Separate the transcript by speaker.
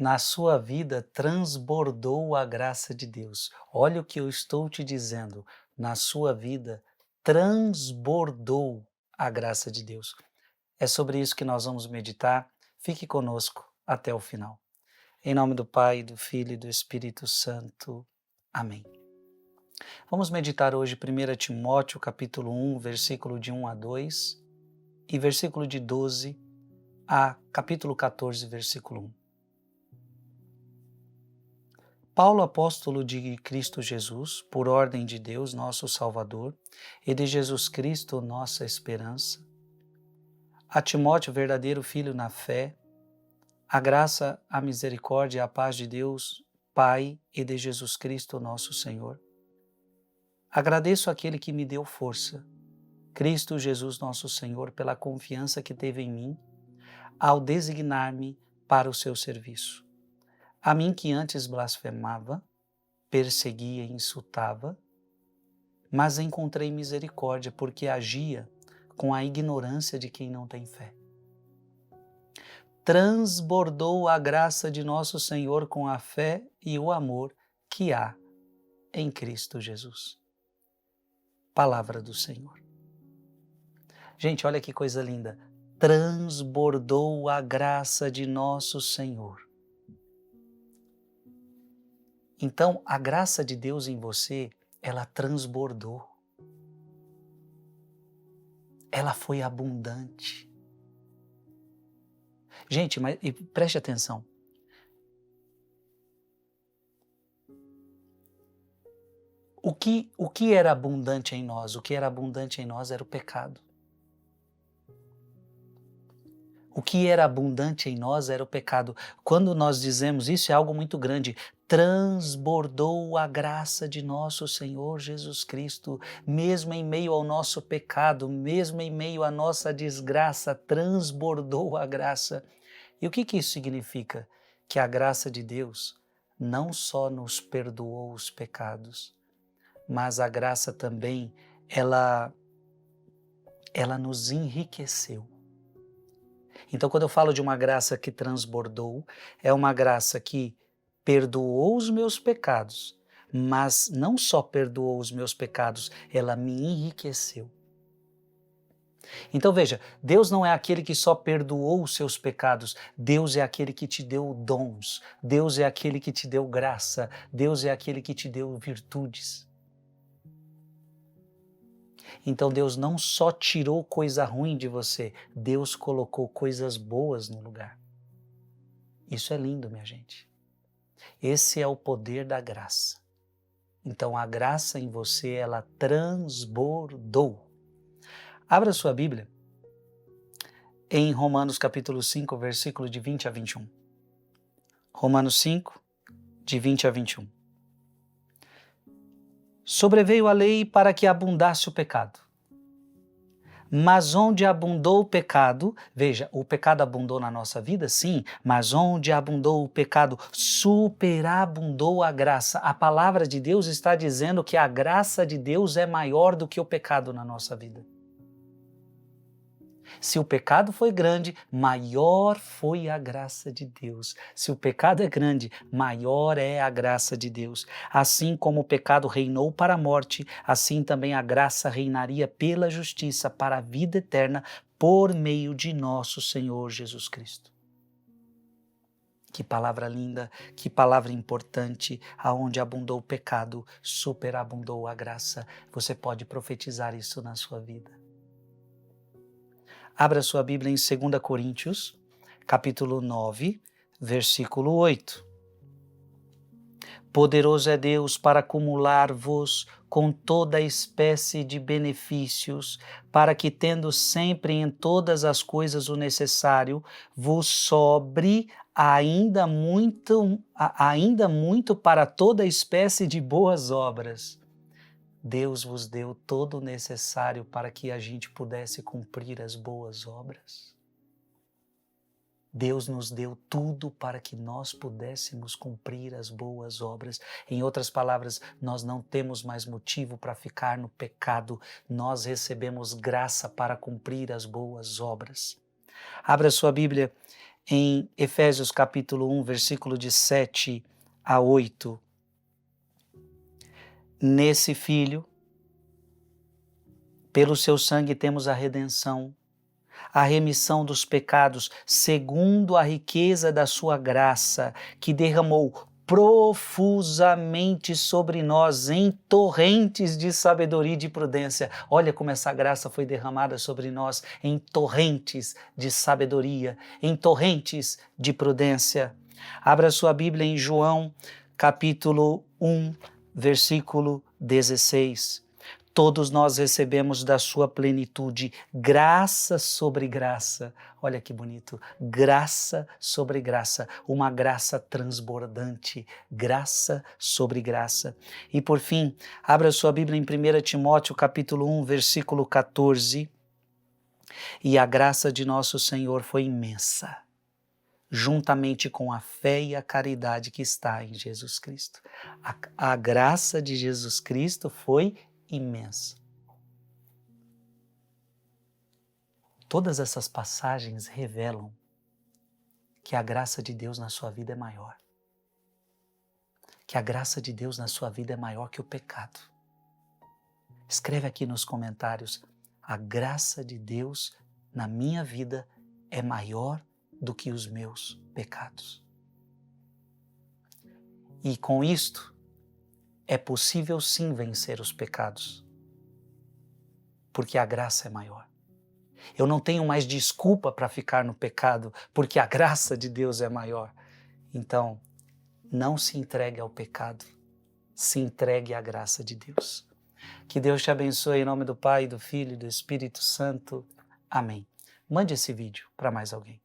Speaker 1: na sua vida transbordou a graça de Deus. Olha o que eu estou te dizendo. Na sua vida transbordou a graça de Deus. É sobre isso que nós vamos meditar. Fique conosco até o final. Em nome do Pai, do Filho e do Espírito Santo. Amém. Vamos meditar hoje 1 Timóteo capítulo 1, versículo de 1 a 2 e versículo de 12 a capítulo 14, versículo 1. Paulo, apóstolo de Cristo Jesus, por ordem de Deus, nosso Salvador, e de Jesus Cristo, nossa esperança, a Timóteo, verdadeiro filho na fé, a graça, a misericórdia e a paz de Deus, Pai, e de Jesus Cristo, nosso Senhor. Agradeço àquele que me deu força, Cristo Jesus, nosso Senhor, pela confiança que teve em mim, ao designar-me para o seu serviço. A mim que antes blasfemava, perseguia e insultava, mas encontrei misericórdia porque agia com a ignorância de quem não tem fé. Transbordou a graça de nosso Senhor com a fé e o amor que há em Cristo Jesus. Palavra do Senhor. Gente, olha que coisa linda. Transbordou a graça de nosso Senhor. Então, a graça de Deus em você, ela transbordou. Ela foi abundante. Gente, mas preste atenção. O que era abundante em nós? O que era abundante em nós era o pecado. O que era abundante em nós era o pecado. Quando nós dizemos isso, é algo muito grande. Transbordou a graça de nosso Senhor Jesus Cristo, mesmo em meio ao nosso pecado, mesmo em meio à nossa desgraça, transbordou a graça. E o que isso significa? Que a graça de Deus não só nos perdoou os pecados, mas a graça também, ela nos enriqueceu. Então, quando eu falo de uma graça que transbordou, é uma graça que perdoou os meus pecados, mas não só perdoou os meus pecados, ela me enriqueceu. Então veja, Deus não é aquele que só perdoou os seus pecados, Deus é aquele que te deu dons, Deus é aquele que te deu graça, Deus é aquele que te deu virtudes. Então Deus não só tirou coisa ruim de você, Deus colocou coisas boas no lugar. Isso é lindo, minha gente. Esse é o poder da graça. Então a graça em você, ela transbordou. Abra sua Bíblia em Romanos capítulo 5, versículo de 20 a 21. Romanos 5, de 20 a 21. Sobreveio a lei para que abundasse o pecado. Mas onde abundou o pecado, veja, o pecado abundou na nossa vida, sim, mas onde abundou o pecado, superabundou a graça. A palavra de Deus está dizendo que a graça de Deus é maior do que o pecado na nossa vida. Se o pecado foi grande, maior foi a graça de Deus. Se o pecado é grande, maior é a graça de Deus. Assim como o pecado reinou para a morte, assim também a graça reinaria pela justiça para a vida eterna por meio de nosso Senhor Jesus Cristo. Que palavra linda, que palavra importante, aonde abundou o pecado, superabundou a graça. Você pode profetizar isso na sua vida. Abra sua Bíblia em 2 Coríntios, capítulo 9, versículo 8. Poderoso é Deus para acumular-vos com toda espécie de benefícios, para que, tendo sempre em todas as coisas o necessário, vos sobre ainda muito para toda espécie de boas obras. Deus vos deu todo o necessário para que a gente pudesse cumprir as boas obras. Deus nos deu tudo para que nós pudéssemos cumprir as boas obras. Em outras palavras, nós não temos mais motivo para ficar no pecado. Nós recebemos graça para cumprir as boas obras. Abra sua Bíblia em Efésios capítulo 1, versículo de 7 a 8. Nesse Filho, pelo seu sangue temos a redenção, a remissão dos pecados, segundo a riqueza da sua graça, que derramou profusamente sobre nós em torrentes de sabedoria e de prudência. Olha como essa graça foi derramada sobre nós em torrentes de sabedoria, em torrentes de prudência. Abra sua Bíblia em João, capítulo 1, versículo 16. Todos nós recebemos da sua plenitude graça sobre graça. Olha que bonito, graça sobre graça, uma graça transbordante, graça sobre graça. E por fim, abra sua Bíblia em 1 Timóteo capítulo 1, versículo 14. E a graça de nosso Senhor foi imensa, juntamente com a fé e a caridade que está em Jesus Cristo. A graça de Jesus Cristo foi imensa. Todas essas passagens revelam que a graça de Deus na sua vida é maior. Que a graça de Deus na sua vida é maior que o pecado. Escreve aqui nos comentários: a graça de Deus na minha vida é maior do que os meus pecados. E com isto, é possível sim vencer os pecados, porque a graça é maior. Eu não tenho mais desculpa para ficar no pecado, porque a graça de Deus é maior. Então, não se entregue ao pecado, se entregue à graça de Deus. Que Deus te abençoe em nome do Pai, do Filho e do Espírito Santo. Amém. Mande esse vídeo para mais alguém.